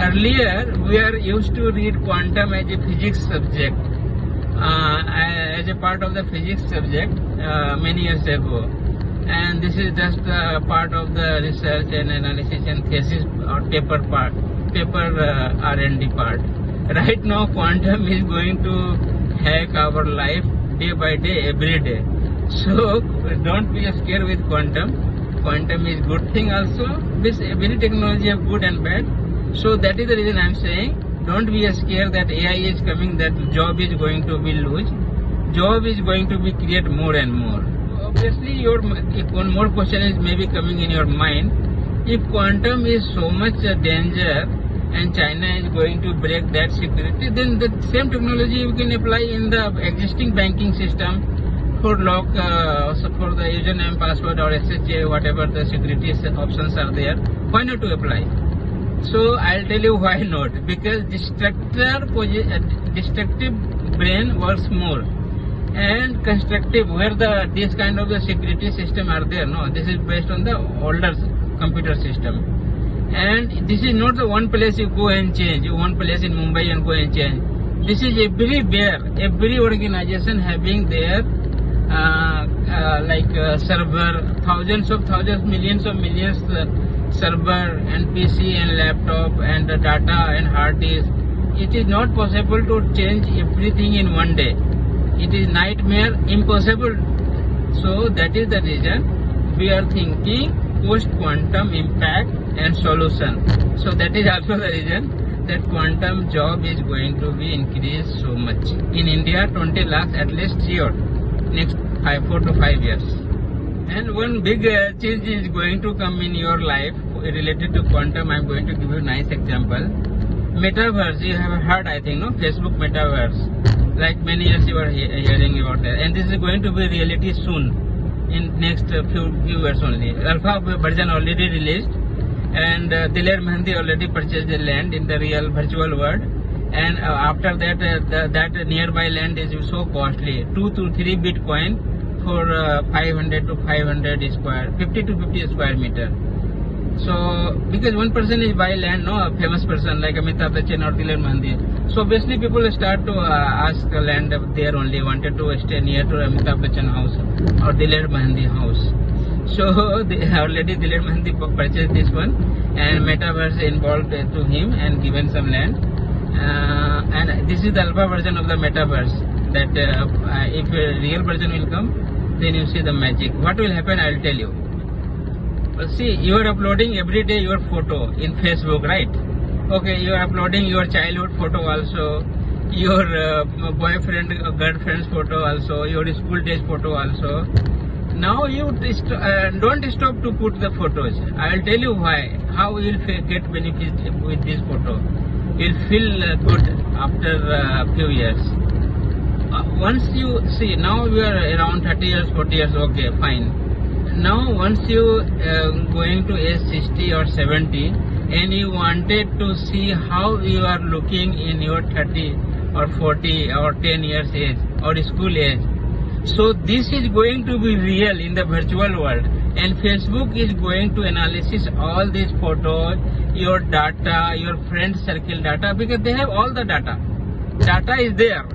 earlier we are used to read quantum as a physics subject, as a part of the physics subject many years ago, and this is just part of the research and analysis and thesis or paper R&D part. Right now quantum is going to hack our life day by day, every day. So don't be scared with quantum. Quantum is good thing also. Every technology have good and bad. So that is the reason I am saying, don't be scared that AI is coming, that job is going to be lose. Job is going to be create more and more. Obviously, if one more question is maybe coming in your mind, if quantum is so much danger and China is going to break that security, then the same technology you can apply in the existing banking system for lock, for the username, password or SSA, whatever the security options are there. Why not to apply? So I'll tell you why not. Because destructive brain works more, and constructive, where this kind of the security system are there. No, this is based on the older computer system. And this is not the one place you go and change, one place in Mumbai and go and change. This is every organization having their server, millions of millions server and PC and laptop and data and hard disk. It is not possible to change everything in one day. It is nightmare, impossible. So that is the reason we are thinking post-quantum impact and solution. So that is also the reason that quantum job is going to be increased so much. In India, 20 lakhs at least sure, next 4 to 5 years. And one big change is going to come in your life related to quantum. I am going to give you a nice example. Metaverse, you have heard, I think, no? Facebook Metaverse. Like many years you are hearing about that. And this is going to be reality soon, in next few years only. Alpha version already released, and Diler Mehendi already purchased the land in the real virtual world. And after that, that nearby land is so costly, 2 to 3 Bitcoin for 500 to 500 square, 50 to 50 square meter. So because one person is buy land, no, a famous person like Amitabh Bachchan or Diler Mehendi. So obviously people start to ask land there only, wanted to stay near to Amitabh Bachchan house or Diler Mehendi house. So already Diler Mehendi purchased this one, and Metaverse involved to him and given some land. And this is the alpha version of the Metaverse. That if a real version will come, then you see the magic. What will happen, I will tell you. See, you are uploading every day your photo in Facebook, right? Okay, you are uploading your childhood photo also, your boyfriend, girlfriend's photo also, your school days photo also. Now you don't stop to put the photos. I will tell you why, how you will get benefit with this photo. You will feel good after a few years. Once you see, now you are around 30 years, 40 years, okay, fine. Now once you going to age 60 or 70 and you wanted to see how you are looking in your 30 or 40 or 10 years age or school age. So this is going to be real in the virtual world, and Facebook is going to analysis all these photos, your data, your friend circle data, because they have all the data. Data is there.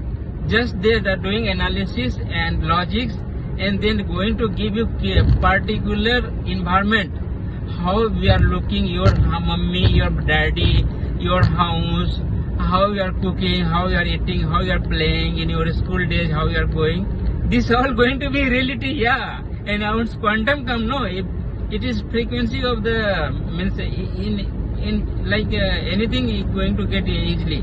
Just they are doing analysis and logics, and then going to give you a particular environment, how we are looking, your mummy, your daddy, your house, how you are cooking, how you are eating, how you are playing in your school days, how you are going. This all going to be reality, yeah. And once quantum come, no, it is frequency of the means in like anything is going to get easily.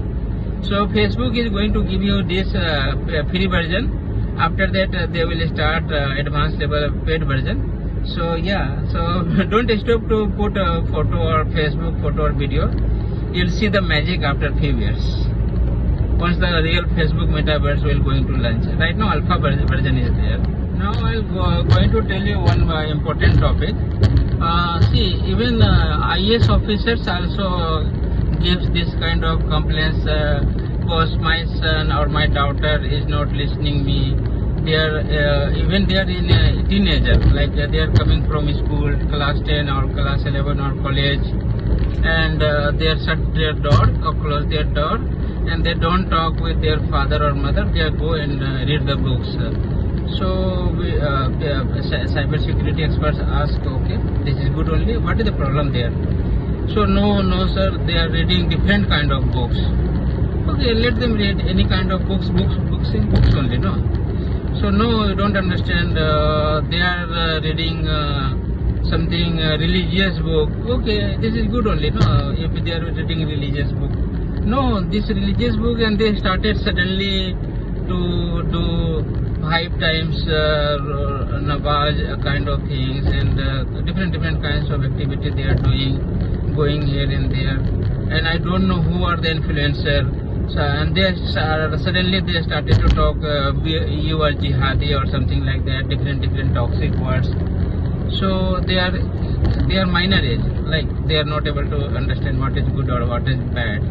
So Facebook is going to give you this free version. After that, they will start advanced level of paid version. So yeah, so don't stop to put a photo or Facebook photo or video. You'll see the magic after few years. Once the real Facebook Metaverse will going to launch. Right now, alpha version is there. Now I'll going to tell you one important topic. See, even IAS officers also gives this kind of complaints. Because my son or my daughter is not listening me. They are even they are in a teenager, like they are coming from school, class 10 or class 11 or college, and they shut their door or close their door, and they don't talk with their father or mother. They go and read the books. So cyber security experts ask, okay, this is good only. What is the problem there? So no sir, they are reading different kind of books. Okay, let them read any kind of books only, no. So no, you don't understand. They are reading something religious book. Okay, this is good only, no. If they are reading religious book, no, this religious book, and they started suddenly to do 5 times Nawaz kind of things, and different kinds of activity they are doing, going here and there, and I don't know who are the influencer. So, and they suddenly they started to talk, you are jihadi or something like that, different toxic words. So they are minor age, like they are not able to understand what is good or what is bad.